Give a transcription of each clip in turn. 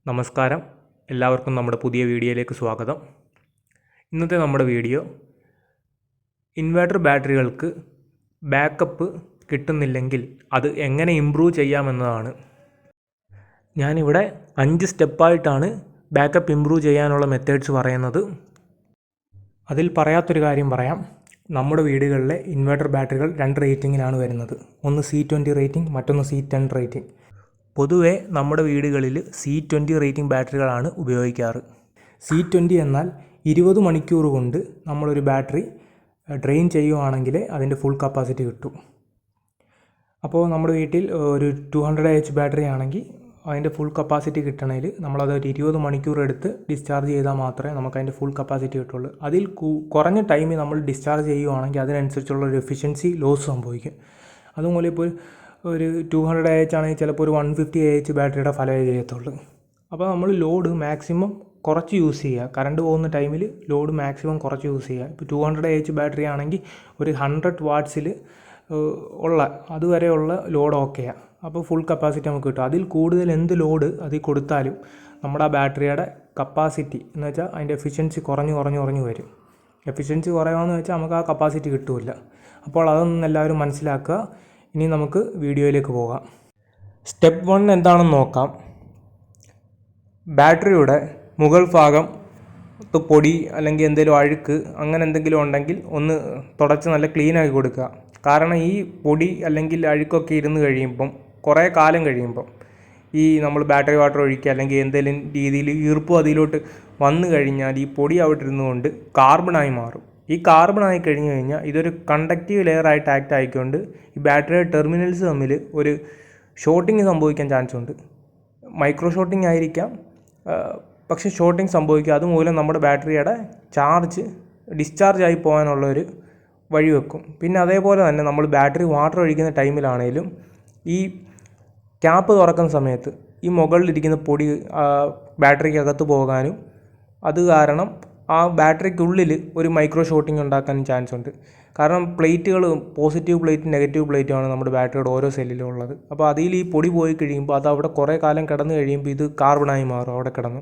നമസ്കാരം, എല്ലാവർക്കും നമ്മുടെ പുതിയ വീഡിയോയിലേക്ക് സ്വാഗതം. ഇന്നത്തെ നമ്മുടെ വീഡിയോ ഇൻവെർട്ടർ ബാറ്ററികൾക്ക് ബാക്കപ്പ് കിട്ടുന്നില്ലെങ്കിൽ അത് എങ്ങനെ ഇമ്പ്രൂവ് ചെയ്യാമെന്നതാണ്. ഞാനിവിടെ 5 സ്റ്റെപ്പായിട്ടാണ് ബാക്കപ്പ് ഇമ്പ്രൂവ് ചെയ്യാനുള്ള മെത്തേഡ്സ് പറയുന്നത്. അതിൽ പറയാത്തൊരു കാര്യം പറയാം. നമ്മുടെ വീടുകളിലെ ഇൻവെർട്ടർ ബാറ്ററികൾ 2 റേറ്റിങ്ങിലാണ് വരുന്നത്. ഒന്ന് C20 റേറ്റിംഗ്, മറ്റൊന്ന് C10 റേറ്റിംഗ്. പൊതുവെ നമ്മുടെ വീടുകളിൽ C20 റേറ്റിംഗ് ബാറ്ററികളാണ് ഉപയോഗിക്കാറ്. C20 എന്നാൽ 20 മണിക്കൂർ കൊണ്ട് നമ്മളൊരു ബാറ്ററി ഡ്രെയിൻ ചെയ്യുവാണെങ്കിൽ അതിൻ്റെ ഫുൾ കപ്പാസിറ്റി കിട്ടും. അപ്പോൾ നമ്മുടെ വീട്ടിൽ ഒരു 200 AH ബാറ്ററി ആണെങ്കിൽ അതിൻ്റെ ഫുൾ കപ്പാസിറ്റി കിട്ടണമെങ്കിൽ നമ്മളത് ഒരു 20 മണിക്കൂർ എടുത്ത് ഡിസ്ചാർജ് ചെയ്താൽ മാത്രമേ നമുക്ക് അതിൻ്റെ ഫുൾ കപ്പാസിറ്റി കിട്ടുള്ളൂ. അതിൽ കുറഞ്ഞ ടൈമിൽ നമ്മൾ ഡിസ്ചാർജ് ചെയ്യുവാണെങ്കിൽ അതിനനുസരിച്ചുള്ള ഒരു എഫിഷ്യൻസി ലോസ് സംഭവിക്കും. അതുപോലെ ഇപ്പോൾ ഒരു 200 AH ആണെങ്കിൽ ചിലപ്പോൾ ഒരു 150 AH ബാറ്ററിയുടെ ഫലമേ ചെയ്യത്തുള്ളൂ. അപ്പോൾ നമ്മൾ ലോഡ് മാക്സിമം കുറച്ച് യൂസ് ചെയ്യുക. കറണ്ട് പോകുന്ന ടൈമിൽ ലോഡ് മാക്സിമം കുറച്ച് യൂസ് ചെയ്യുക. ഇപ്പോൾ 200 AH ബാറ്ററി ആണെങ്കിൽ ഒരു 100 വാട്ട്സിൽ ഉള്ള അതുവരെയുള്ള ലോഡ് ഓക്കെയാണ്. അപ്പോൾ ഫുൾ കപ്പാസിറ്റി നമുക്ക് കിട്ടും. അതിൽ കൂടുതൽ എന്ത് ലോഡ് അതിൽ കൊടുത്താലും നമ്മുടെ ആ ബാറ്ററിയുടെ കപ്പാസിറ്റി എന്ന് വെച്ചാൽ അതിൻ്റെ എഫിഷ്യൻസി കുറഞ്ഞ് വരും. എഫിഷ്യൻസി കുറയുകയെന്ന് വെച്ചാൽ നമുക്ക് ആ കപ്പാസിറ്റി കിട്ടില്ല. അപ്പോൾ അതൊന്നും എല്ലാവരും മനസ്സിലാക്കുക. ഇനി നമുക്ക് വീഡിയോയിലേക്ക് പോകാം. സ്റ്റെപ്പ് 1 എന്താണെന്ന് നോക്കാം. ബാറ്ററിയുടെ മുകൾ ഭാഗം പൊടി അല്ലെങ്കിൽ എന്തെങ്കിലും അഴുക്ക് അങ്ങനെ എന്തെങ്കിലും ഉണ്ടെങ്കിൽ ഒന്ന് തുടച്ച് നല്ല ക്ലീനാക്കി കൊടുക്കുക. കാരണം ഈ പൊടി അല്ലെങ്കിൽ അഴുക്കൊക്കെ ഇരുന്ന് കഴിയുമ്പം കുറേ കാലം കഴിയുമ്പം ഈ നമ്മൾ ബാറ്ററി വാട്ടർ ഒഴിക്കുക അല്ലെങ്കിൽ എന്തെങ്കിലും രീതിയിൽ ഈർപ്പം അതിലോട്ട് വന്നു കഴിഞ്ഞാൽ ഈ പൊടി അവിടെ ഇരുന്നുകൊണ്ട് കാർബണായി മാറും. ഈ കാർബണായി കഴിഞ്ഞ് കഴിഞ്ഞാൽ ഇതൊരു കണ്ടക്റ്റീവ് ലെയർ ആയിട്ട് ആക്ട് ആയിക്കൊണ്ട് ഈ ബാറ്ററിയുടെ ടെർമിനൽസ് തമ്മിൽ ഒരു ഷോർട്ടിങ് സംഭവിക്കാൻ ചാൻസ് ഉണ്ട്. മൈക്രോ ഷോർട്ടിങ് ആയിരിക്കാം, പക്ഷേ ഷോർട്ടിങ് സംഭവിക്കുക. അതുമൂലം നമ്മുടെ ബാറ്ററിയുടെ ചാർജ് ഡിസ്ചാർജ് ആയി പോകാനുള്ളൊരു വഴി വെക്കും. പിന്നെ അതേപോലെ തന്നെ നമ്മൾ ബാറ്ററി വാട്ടർ ഒഴിക്കുന്ന ടൈമിലാണെങ്കിലും ഈ ക്യാപ്പ് തുറക്കുന്ന സമയത്ത് ഈ മുകളിലിരിക്കുന്ന പൊടി ബാറ്ററിക്കകത്ത് പോകാനും അത് കാരണം ആ ബാറ്ററിക്കുള്ളിൽ ഒരു മൈക്രോ ഷോർട്ടിങ് ഉണ്ടാക്കാനും ചാൻസ് ഉണ്ട്. കാരണം പ്ലേറ്റുകൾ പോസിറ്റീവ് പ്ലേറ്റും നെഗറ്റീവ് പ്ലേറ്റുമാണ് നമ്മുടെ ബാറ്ററിയുടെ ഓരോ സെല്ലിലും ഉള്ളത്. അപ്പോൾ അതിൽ ഈ പൊടി പോയി കഴിയുമ്പോൾ അത് അവിടെ കുറേ കാലം കിടന്ന് കഴിയുമ്പോൾ ഇത് കാർബണായി മാറും അവിടെ കിടന്നു.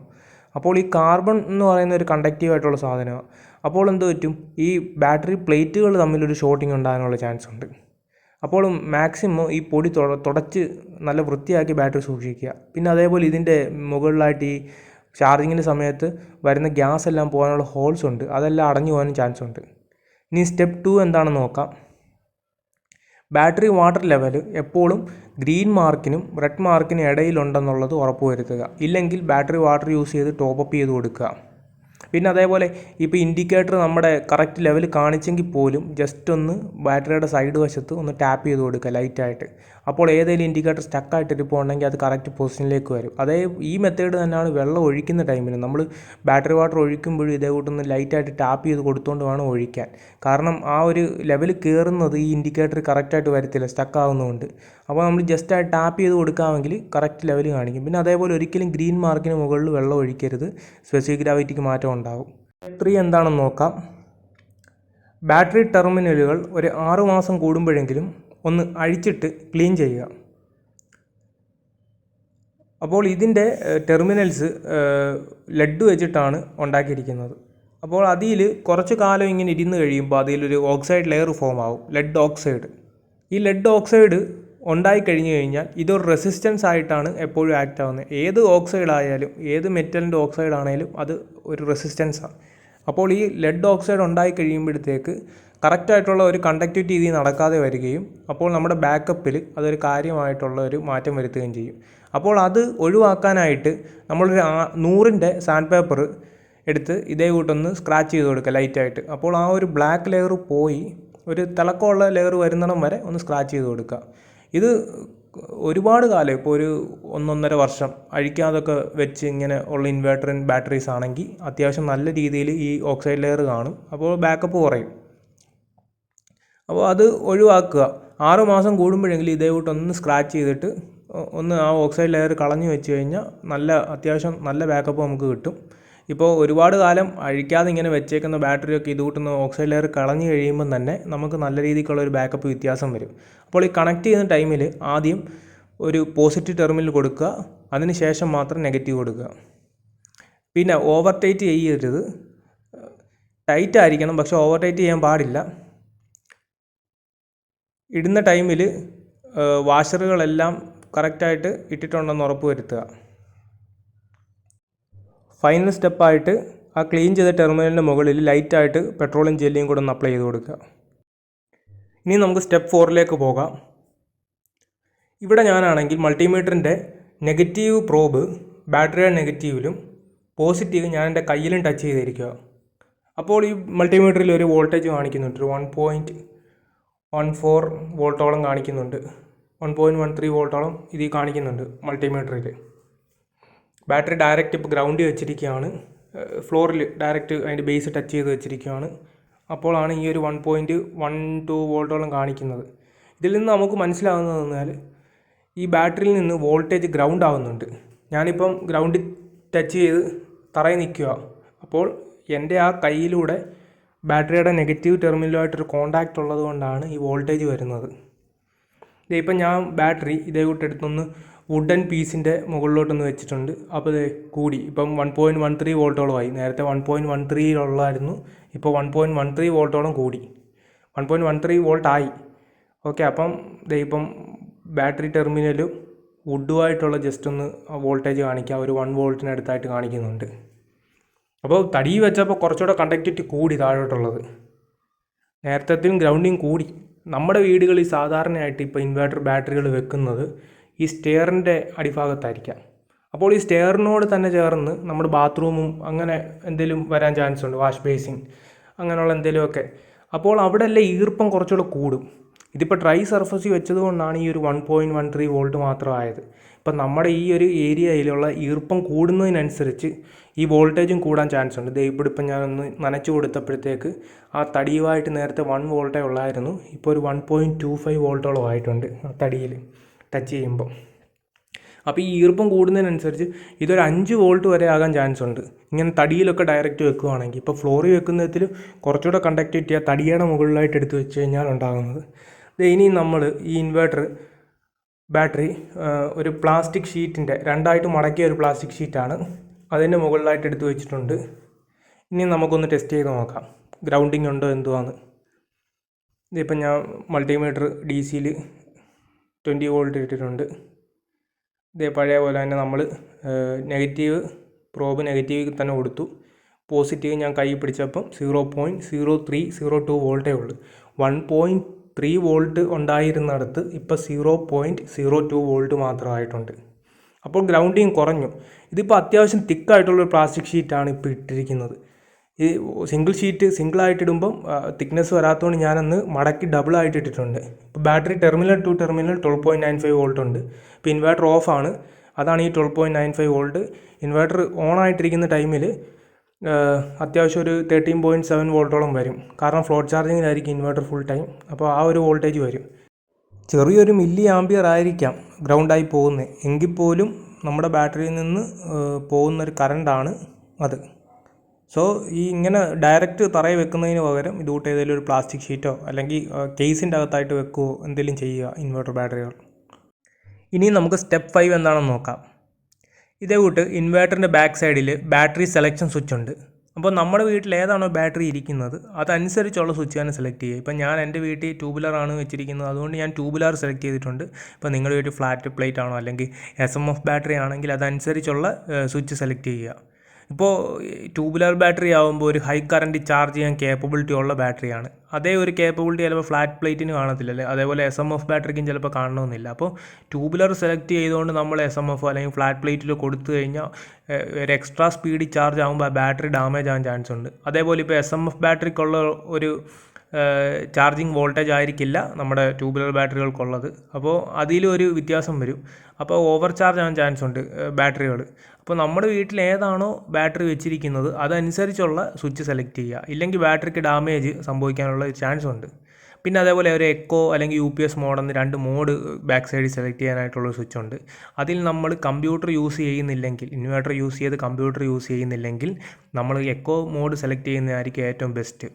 അപ്പോൾ ഈ കാർബൺ എന്ന് പറയുന്ന ഒരു കണ്ടക്റ്റീവ് ആയിട്ടുള്ള സാധനമാണ്. അപ്പോൾ എന്ത് പറ്റും, ഈ ബാറ്ററി പ്ലേറ്റുകൾ തമ്മിലൊരു ഷോർട്ടിങ് ഉണ്ടാകാനുള്ള ചാൻസ് ഉണ്ട്. അപ്പോൾ മാക്സിമം ഈ പൊടി തുടച്ച് നല്ല വൃത്തിയാക്കി ബാറ്ററി സൂക്ഷിക്കുക. പിന്നെ അതേപോലെ ഇതിൻ്റെ മുകളിലായിട്ട് ഈ ചാർജിങ്ങിൻ്റെ സമയത്ത് വരുന്ന ഗ്യാസ് എല്ലാം പോകാനുള്ള ഹോൾസ് ഉണ്ട്, അതെല്ലാം അടഞ്ഞു പോകാനും ചാൻസ് ഉണ്ട്. ഇനി സ്റ്റെപ്പ് 2 എന്താണെന്ന് നോക്കാം. ബാറ്ററി വാട്ടർ ലെവൽ എപ്പോഴും ഗ്രീൻ മാർക്കിനും റെഡ് മാർക്കിനും ഇടയിലുണ്ടെന്നുള്ളത് ഉറപ്പുവരുത്തുക. ഇല്ലെങ്കിൽ ബാറ്ററി വാട്ടർ യൂസ് ചെയ്ത് ടോപ്പപ്പ് ചെയ്ത് കൊടുക്കുക. പിന്നെ അതേപോലെ ഇപ്പോൾ ഇൻഡിക്കേറ്റർ നമ്മുടെ കറക്റ്റ് ലെവൽ കാണിച്ചെങ്കിൽ പോലും ജസ്റ്റ് ഒന്ന് ബാറ്ററിയുടെ സൈഡ് വശത്ത് ഒന്ന് ടാപ്പ് ചെയ്ത് കൊടുക്കുക ലൈറ്റായിട്ട്. അപ്പോൾ ഏതെങ്കിലും ഇൻഡിക്കേറ്റർ സ്റ്റക്കായിട്ടിരിപ്പുണ്ടെങ്കിൽ അത് കറക്റ്റ് പൊസിഷനിലേക്ക് വരും. ഈ മെത്തേഡ് തന്നെയാണ് വെള്ളം ഒഴിക്കുന്ന ടൈമിൽ നമ്മൾ ബാറ്ററി വാട്ടർ ഒഴിക്കുമ്പോഴും ഇതേ കൂട്ടൊന്ന് ലൈറ്റായിട്ട് ടാപ്പ് ചെയ്ത് കൊടുത്തുകൊണ്ട് വേണം ഒഴിക്കാൻ. കാരണം ആ ഒരു ലെവൽ കയറുന്നത് ഈ ഇൻഡിക്കേറ്റർ കറക്റ്റായിട്ട് വരത്തില്ല, സ്റ്റക്കാവുന്നതുകൊണ്ട്. അപ്പോൾ നമ്മൾ ജസ്റ്റ് ആ ടാപ്പ് ചെയ്ത് കൊടുക്കാമെങ്കിൽ കറക്റ്റ് ലെവൽ കാണിക്കും. പിന്നെ അതേപോലെ ഒരിക്കലും ഗ്രീൻ മാർക്കിന് മുകളിൽ വെള്ളം ഒഴിക്കരുത്, സ്പെസിഫിക് ഗ്രാവിറ്റിക്ക് മാറ്റം ഉണ്ടാകും. സ്റ്റെപ്പ് 3 എന്താണെന്ന് നോക്കാം. ബാറ്ററി ടെർമിനലുകൾ ഒരു 6 മാസം കൂടുമ്പോഴെങ്കിലും ഒന്ന് അഴിച്ചിട്ട് ക്ലീൻ ചെയ്യുക. അപ്പോൾ ഇതിൻ്റെ ടെർമിനൽസ് ലെഡ് വെച്ചിട്ടാണ് ഉണ്ടാക്കിയിരിക്കുന്നത്. അപ്പോൾ അതിൽ കുറച്ച് കാലം ഇങ്ങനെ ഇരുന്ന് കഴിയുമ്പോൾ അതിലൊരു ഓക്സൈഡ് ലെയർ ഫോം ആവും, ലെഡ് ഓക്സൈഡ്. ഈ ലെഡ് ഓക്സൈഡ് ഉണ്ടായിക്കഴിഞ്ഞ് കഴിഞ്ഞാൽ ഇതൊരു റെസിസ്റ്റൻസ് ആയിട്ടാണ് എപ്പോഴും ആക്ട് ആവുന്നത്. ഏത് ഓക്സൈഡ് ആയാലും ഏത് മെറ്റലിൻ്റെ ഓക്സൈഡ് ആണെങ്കിലും അത് ഒരു റെസിസ്റ്റൻസാണ്. അപ്പോൾ ഈ ലെഡ് ഓക്സൈഡ് ഉണ്ടായി കഴിയുമ്പോഴത്തേക്ക് കറക്റ്റായിട്ടുള്ള ഒരു കണ്ടക്ടിവിറ്റി ഇതിൽ നടക്കാതെ വരികയും അപ്പോൾ നമ്മുടെ ബാക്കപ്പിൽ അതൊരു കാര്യമായിട്ടുള്ള ഒരു മാറ്റം വരുത്തുകയും ചെയ്യും. അപ്പോൾ അത് ഒഴിവാക്കാനായിട്ട് നമ്മളൊരു 100ൻ്റെ സാൻഡ് പേപ്പർ എടുത്ത് ഇതേ കൂട്ടൊന്ന് സ്ക്രാച്ച് ചെയ്ത് കൊടുക്കുക ലൈറ്റായിട്ട്. അപ്പോൾ ആ ഒരു ബ്ലാക്ക് ലെയർ പോയി ഒരു തിളക്കമുള്ള ലെയർ വരുന്നിടം വരെ ഒന്ന് സ്ക്രാച്ച് ചെയ്ത് കൊടുക്കുക. ഇത് ഒരുപാട് കാലം, ഇപ്പോൾ ഒരു 1-1.5 വർഷം അഴിക്കാതൊക്കെ വെച്ച് ഇങ്ങനെ ഉള്ള ഇൻവെർട്ടർ ബാറ്ററീസ് ആണെങ്കിൽ അത്യാവശ്യം നല്ല രീതിയിൽ ഈ ഓക്സൈഡ് ലെയർ കാണും. അപ്പോൾ ബാക്കപ്പ് കുറയും. അപ്പോൾ അത് ഒഴിവാക്കുക. 6 മാസം കൂടുമ്പോഴെങ്കിലും ഇതേ കൂട്ടൊന്ന് സ്ക്രാച്ച് ചെയ്തിട്ട് ഒന്ന് ആ ഓക്സൈഡ് ലെയർ കളഞ്ഞു വെച്ച് കഴിഞ്ഞാൽ അത്യാവശ്യം നല്ല ബാക്കപ്പ് നമുക്ക് കിട്ടും. ഇപ്പോൾ ഒരുപാട് കാലം അഴിക്കാതെ ഇങ്ങനെ വെച്ചേക്കുന്ന ബാറ്ററിയൊക്കെ ഇത് കൂട്ടുന്ന ഓക്സൈഡ് ലെയർ കളഞ്ഞു കഴിയുമ്പം തന്നെ നമുക്ക് നല്ല രീതിക്കുള്ള ഒരു ബാക്കപ്പ് വ്യത്യാസം വരും. അപ്പോൾ ഈ കണക്ട് ചെയ്യുന്ന ടൈമിൽ ആദ്യം ഒരു പോസിറ്റീവ് ടെർമിനൽ കൊടുക്കുക, അതിന് ശേഷം മാത്രം നെഗറ്റീവ് കൊടുക്കുക. പിന്നെ ഓവർ ടൈറ്റ് ചെയ്യരുത്, ടൈറ്റ് ആയിരിക്കണം, പക്ഷേ ഓവർ ടൈറ്റ് ചെയ്യാൻ പാടില്ല. ഇടുന്ന ടൈമിൽ വാഷറുകളെല്ലാം കറക്റ്റായിട്ട് ഇട്ടിട്ടുണ്ടെന്ന് ഉറപ്പ് വരുത്തുക. ഫൈനൽ സ്റ്റെപ്പായിട്ട് ആ ക്ലീൻ ചെയ്ത ടെർമിനലിൻ്റെ മുകളിൽ ലൈറ്റായിട്ട് പെട്രോളും ജെല്ലിയും കൂടെ ഒന്ന് അപ്ലൈ ചെയ്ത് കൊടുക്കുക. ഇനി നമുക്ക് സ്റ്റെപ്പ് 4ലേക്ക് പോകാം. ഇവിടെ ഞാനാണെങ്കിൽ മൾട്ടിമീറ്ററിൻ്റെ നെഗറ്റീവ് പ്രോബ് ബാറ്ററിയുടെ നെഗറ്റീവിലും പോസിറ്റീവ് ഞാൻ എൻ്റെ കയ്യിലും ടച്ച് ചെയ്തിരിക്കുക. അപ്പോൾ ഈ മൾട്ടിമീറ്ററിൽ ഒരു വോൾട്ടേജ് കാണിക്കുന്നുണ്ട്, 1.14 വോൾട്ടോളം കാണിക്കുന്നുണ്ട്, 1.13 വോൾട്ടോളം ഇതിൽ കാണിക്കുന്നുണ്ട് മൾട്ടിമീറ്ററിൽ. ബാറ്ററി ഡയറക്റ്റ് ഇപ്പോൾ ഗ്രൗണ്ടിൽ വെച്ചിരിക്കുകയാണ്, ഫ്ലോറിൽ ഡയറക്റ്റ് അതിൻ്റെ ബേസ് ടച്ച് ചെയ്ത് വെച്ചിരിക്കുകയാണ്. അപ്പോഴാണ് ഈ ഒരു 1.12 വോൾട്ടോളം കാണിക്കുന്നത്. ഇതിൽ നിന്ന് നമുക്ക് മനസ്സിലാകുന്നത് പറഞ്ഞാൽ ഈ ബാറ്ററിയിൽ നിന്ന് വോൾട്ടേജ് ഗ്രൗണ്ട് ആവുന്നുണ്ട്. ഞാനിപ്പം ഗ്രൗണ്ടിൽ ടച്ച് ചെയ്ത് തറയിൽ നിൽക്കുക. അപ്പോൾ എൻ്റെ ആ കയ്യിലൂടെ ബാറ്ററിയുടെ നെഗറ്റീവ് ടെർമിനലുമായിട്ടൊരു കോണ്ടാക്റ്റ് ഉള്ളത് കൊണ്ടാണ് ഈ വോൾട്ടേജ് വരുന്നത്. ഇപ്പം ഞാൻ ബാറ്ററി ഇതേ കൂട്ടെടുത്തൊന്ന് വുഡൻ പീസിൻ്റെ മുകളിലോട്ടൊന്ന് വെച്ചിട്ടുണ്ട്. അപ്പോൾ ഇത് കൂടി, ഇപ്പം 1.13 വോൾട്ടോളമായി. നേരത്തെ 1.13 ഇപ്പോൾ 1.13 വോൾട്ടോളം കൂടി, 1.13 വോൾട്ട് ആയി. ഓക്കെ, അപ്പം ഇപ്പം ബാറ്ററി ടെർമിനലും വുഡുമായിട്ടുള്ള ജസ്റ്റ് ഒന്ന് വോൾട്ടേജ് കാണിക്കുക, ഒരു 1 വോൾട്ടിനടുത്തായിട്ട് കാണിക്കുന്നുണ്ട്. അപ്പോൾ തടി വെച്ചപ്പോൾ കുറച്ചുകൂടെ കണ്ടക്ടിവിറ്റി കൂടി താഴോട്ടുള്ളത്, നേരത്തേയും ഗ്രൗണ്ടിങ് കൂടി. നമ്മുടെ വീടുകളിൽ സാധാരണയായിട്ട് ഇപ്പോൾ ഇൻവേർട്ടർ ബാറ്ററികൾ വെക്കുന്നത് ഈ സ്റ്റെയറിൻ്റെ അടിഭാഗത്തായിരിക്കാം. അപ്പോൾ ഈ സ്റ്റെയറിനോട് തന്നെ ചേർന്ന് നമ്മുടെ ബാത്റൂമും അങ്ങനെ എന്തെങ്കിലും വരാൻ ചാൻസ് ഉണ്ട്, വാഷ് ബേസിൻ അങ്ങനെയുള്ള എന്തെങ്കിലുമൊക്കെ. അപ്പോൾ അവിടെ എല്ലാം ഈർപ്പം കുറച്ചുകൂടെ കൂടും. ഇതിപ്പോൾ ഡ്രൈ സർഫസിൽ വെച്ചതുകൊണ്ടാണ് ഈ ഒരു 1.13 വോൾട്ട് മാത്രമായത്. ഇപ്പം നമ്മുടെ ഈ ഒരു ഏരിയയിലുള്ള ഈർപ്പം കൂടുന്നതിനനുസരിച്ച് ഈ വോൾട്ടേജും കൂടാൻ ചാൻസ് ഉണ്ട്. ഇവിടെ ഇപ്പം ഞാനൊന്ന് നനച്ചു കൊടുത്തപ്പോഴത്തേക്ക് ആ തടിയുമായിട്ട് നേരത്തെ 1 വോൾട്ടേ ഉള്ളായിരുന്നു, ഇപ്പോൾ ഒരു 1.25 വോൾട്ടോളം ആയിട്ടുണ്ട് ആ തടിയിൽ ടച്ച് ചെയ്യുമ്പോൾ. അപ്പോൾ ഈ ഈർപ്പം കൂടുന്നതിനനുസരിച്ച് ഇതൊരു 5 വോൾട്ട് വരെ ആകാൻ ചാൻസ് ഉണ്ട് ഇങ്ങനെ തടിയിലൊക്കെ ഡയറക്റ്റ് വെക്കുകയാണെങ്കിൽ. ഇപ്പോൾ ഫ്ലോറിൽ വെക്കുന്നതിൽ കുറച്ചുകൂടെ കണ്ടക്ടിവിറ്റി ആ തടിയുടെ മുകളിലായിട്ട് എടുത്ത് വെച്ച് കഴിഞ്ഞാൽ ഉണ്ടാകുന്നത്. ഇനി നമ്മൾ ഈ ഇൻവേർട്ടർ ബാറ്ററി ഒരു പ്ലാസ്റ്റിക് ഷീറ്റിൻ്റെ രണ്ടായിട്ട് മടക്കിയ ഒരു പ്ലാസ്റ്റിക് ഷീറ്റാണ് അതിൻ്റെ മുകളിലായിട്ട് എടുത്ത് വെച്ചിട്ടുണ്ട്. ഇനി നമുക്കൊന്ന് ടെസ്റ്റ് ചെയ്ത് നോക്കാം ഗ്രൗണ്ടിങ് ഉണ്ടോ എന്തുവാന്ന്. ഇതിപ്പം ഞാൻ മൾട്ടിമീറ്റർ DC-യിൽ 20 വോൾട്ട് ഇട്ടിട്ടുണ്ട്. ഇതേ പഴയ പോലെ തന്നെ നമ്മൾ നെഗറ്റീവ് പ്രോബ് നെഗറ്റീവ് തന്നെ കൊടുത്തു, പോസിറ്റീവ് ഞാൻ കൈ പിടിച്ചപ്പം 0.0302 വോൾട്ടേ ഉള്ളൂ. 1.3 വോൾട്ട് ഉണ്ടായിരുന്നിടത്ത് ഇപ്പോൾ 0.02 വോൾട്ട് മാത്രമായിട്ടുണ്ട്. അപ്പോൾ ഗ്രൗണ്ടിങ് കുറഞ്ഞു. ഇതിപ്പോൾ അത്യാവശ്യം തിക്കായിട്ടുള്ളൊരു പ്ലാസ്റ്റിക് ഷീറ്റാണ് ഇപ്പോൾ ഇട്ടിരിക്കുന്നത്. ഈ സിംഗിളായിട്ട് ഇടുമ്പം തിക്നെസ് വരാത്തതുകൊണ്ട് ഞാനന്ന് മടക്കി ഡബിളായിട്ട് ഇട്ടിട്ടുണ്ട്. ഇപ്പോൾ battery terminal two terminal 12.95 volt ഉണ്ട്. ഇപ്പോൾ ഇൻവേർട്ടർ ഓഫാണ്, അതാണ് ഈ 12.95 വോൾട്ട്. ഇൻവേർട്ടർ ഓൺ ആയിട്ടിരിക്കുന്ന ടൈമിൽ അത്യാവശ്യം ഒരു 13.7 വോൾട്ടോളം വരും, കാരണം ഫ്ലോട്ട് ചാർജിങ്ങിലായിരിക്കും ഇൻവേർട്ടർ ഫുൾ ടൈം. അപ്പോൾ ആ ഒരു വോൾട്ടേജ് വരും. ചെറിയൊരു മില്ലി ആംപിയർ ആയിരിക്കാം ഗ്രൗണ്ടായി പോകുന്നത്, എങ്കിൽ പോലും നമ്മുടെ ബാറ്ററിയിൽ നിന്ന് പോകുന്നൊരു കറണ്ടാണ് അത്. സോ ഈ ഇങ്ങനെ ഡയറക്റ്റ് തറയിൽ വെക്കുന്നതിന് പകരം ഇതുകൂട്ട് ഏതെങ്കിലും ഒരു പ്ലാസ്റ്റിക് ഷീറ്റോ അല്ലെങ്കിൽ കേസിൻ്റെ അകത്തായിട്ട് വെക്കുകയോ എന്തെങ്കിലും ചെയ്യുക ഇൻവെർട്ടർ ബാറ്ററികൾ. ഇനി നമുക്ക് സ്റ്റെപ്പ് 5 എന്താണെന്ന് നോക്കാം. ഇതേ കൂട്ട് ഇൻവേർട്ടറിൻ്റെ ബാക്ക് സൈഡിൽ ബാറ്ററി സെലക്ഷൻ സ്വിച്ച് ഉണ്ട്. അപ്പോൾ നമ്മുടെ വീട്ടിൽ ഏതാണോ ബാറ്ററി ഇരിക്കുന്നത് അതനുസരിച്ചുള്ള സ്വിച്ച് തന്നെ സെലക്ട് ചെയ്യുക. ഇപ്പം ഞാൻ എൻ്റെ വീട്ടിൽ ട്യൂബുലറാണ് വെച്ചിരിക്കുന്നത്, അതുകൊണ്ട് ഞാൻ ട്യൂബുലർ സെലക്ട് ചെയ്തിട്ടുണ്ട്. ഇപ്പോൾ നിങ്ങളുടെ വീട്ടിൽ ഫ്ലാറ്റ് പ്ലേറ്റ് ആണോ അല്ലെങ്കിൽ SMF ബാറ്ററി ആണെങ്കിൽ അതനുസരിച്ചുള്ള സ്വിച്ച് സെലക്ട് ചെയ്യുക. ഇപ്പോൾ ട്യൂബുലർ ബാറ്ററി ആകുമ്പോൾ ഒരു ഹൈ കറൻറ്റ് ചാർജ് ചെയ്യാൻ കേപ്പബിലിറ്റി ഉള്ള ബാറ്ററിയാണ്. അതേ ഒരു കേപ്പബിലിറ്റി ചിലപ്പോൾ ഫ്ലാറ്റ് പ്ലേറ്റിന് കാണത്തില്ലല്ലേ, അതേപോലെ SMF ബാറ്ററിക്കും ചിലപ്പോൾ കാണണമെന്നില്ല. അപ്പോൾ ട്യൂബുലർ സെലക്ട് ചെയ്തുകൊണ്ട് നമ്മൾ SMF അല്ലെങ്കിൽ ഫ്ലാറ്റ് പ്ലേറ്റിൽ കൊടുത്തു കഴിഞ്ഞാൽ ഒരു എക്സ്ട്രാ സ്പീഡിൽ ചാർജ് ആകുമ്പോൾ ആ ബാറ്ററി ഡാമേജ് ആകാൻ ചാൻസ് ഉണ്ട്. അതേപോലെ ഇപ്പോൾ SMF ബാറ്ററിക്കുള്ള ഒരു ചാർജിങ് വോൾട്ടേജ് ആയിരിക്കില്ല നമ്മുടെ ട്യൂബുലർ ബാറ്ററികൾക്കുള്ളത്. അപ്പോൾ അതിലൊരു വ്യത്യാസം വരും. അപ്പോൾ ഓവർ ചാർജ് ആകാൻ ചാൻസ് ഉണ്ട് ബാറ്ററികൾ. അപ്പോൾ നമ്മുടെ വീട്ടിൽ ഏതാണോ ബാറ്ററി വെച്ചിരിക്കുന്നത് അതനുസരിച്ചുള്ള സ്വിച്ച് സെലക്ട് ചെയ്യുക, ഇല്ലെങ്കിൽ ബാറ്ററിക്ക് ഡാമേജ് സംഭവിക്കാനുള്ള ചാൻസ് ഉണ്ട്. പിന്നെ അതേപോലെ ഒരു എക്കോ അല്ലെങ്കിൽ UPS മോഡെന്ന് 2 മോഡ് ബാക്ക് സൈഡിൽ സെലക്ട് ചെയ്യാനായിട്ടുള്ള സ്വിച്ച് ഉണ്ട്. അതിൽ നമ്മൾ കമ്പ്യൂട്ടർ യൂസ് ചെയ്യുന്നില്ലെങ്കിൽ, ഇൻവേർട്ടർ യൂസ് ചെയ്ത് കമ്പ്യൂട്ടർ യൂസ് ചെയ്യുന്നില്ലെങ്കിൽ നമ്മൾ എക്കോ മോഡ് സെലക്ട് ചെയ്യുന്നതായിരിക്കും ഏറ്റവും ബെസ്റ്റ്.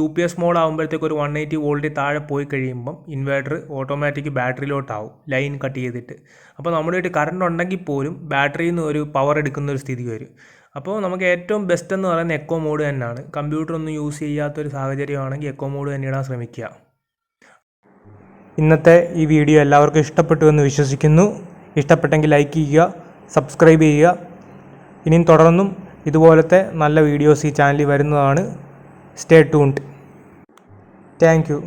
UPS മോഡ് ആകുമ്പോഴത്തേക്ക് ഒരു 180 വോൾട്ടിൽ താഴെ പോയി കഴിയുമ്പം ഇൻവേർട്ടർ ഓട്ടോമാറ്റിക് ബാറ്ററിയിലോട്ടാവും ലൈൻ കട്ട് ചെയ്തിട്ട്. അപ്പോൾ നമ്മുടെ വീട്ടിൽ കറണ്ട് ഉണ്ടെങ്കിൽ പോലും ബാറ്ററിയിൽ നിന്ന് ഒരു പവർ എടുക്കുന്ന ഒരു സ്ഥിതി വരും. അപ്പോൾ നമുക്ക് ഏറ്റവും ബെസ്റ്റ് എന്ന് പറയുന്നത് എക്കോ മോഡ് തന്നെയാണ്. കമ്പ്യൂട്ടർ ഒന്നും യൂസ് ചെയ്യാത്തൊരു സാഹചര്യമാണെങ്കിൽ എക്കോ മോഡ് തന്നെ ഇടാൻ ശ്രമിക്കുക. ഇന്നത്തെ ഈ വീഡിയോ എല്ലാവർക്കും ഇഷ്ടപ്പെട്ടു എന്ന് വിശ്വസിക്കുന്നു. ഇഷ്ടപ്പെട്ടെങ്കിൽ ലൈക്ക് ചെയ്യുക, സബ്സ്ക്രൈബ് ചെയ്യുക. ഇനിയും തുടർന്നും ഇതുപോലത്തെ നല്ല വീഡിയോസ് ഈ ചാനലിൽ വരുന്നതാണ്. Stay tuned. Thank you.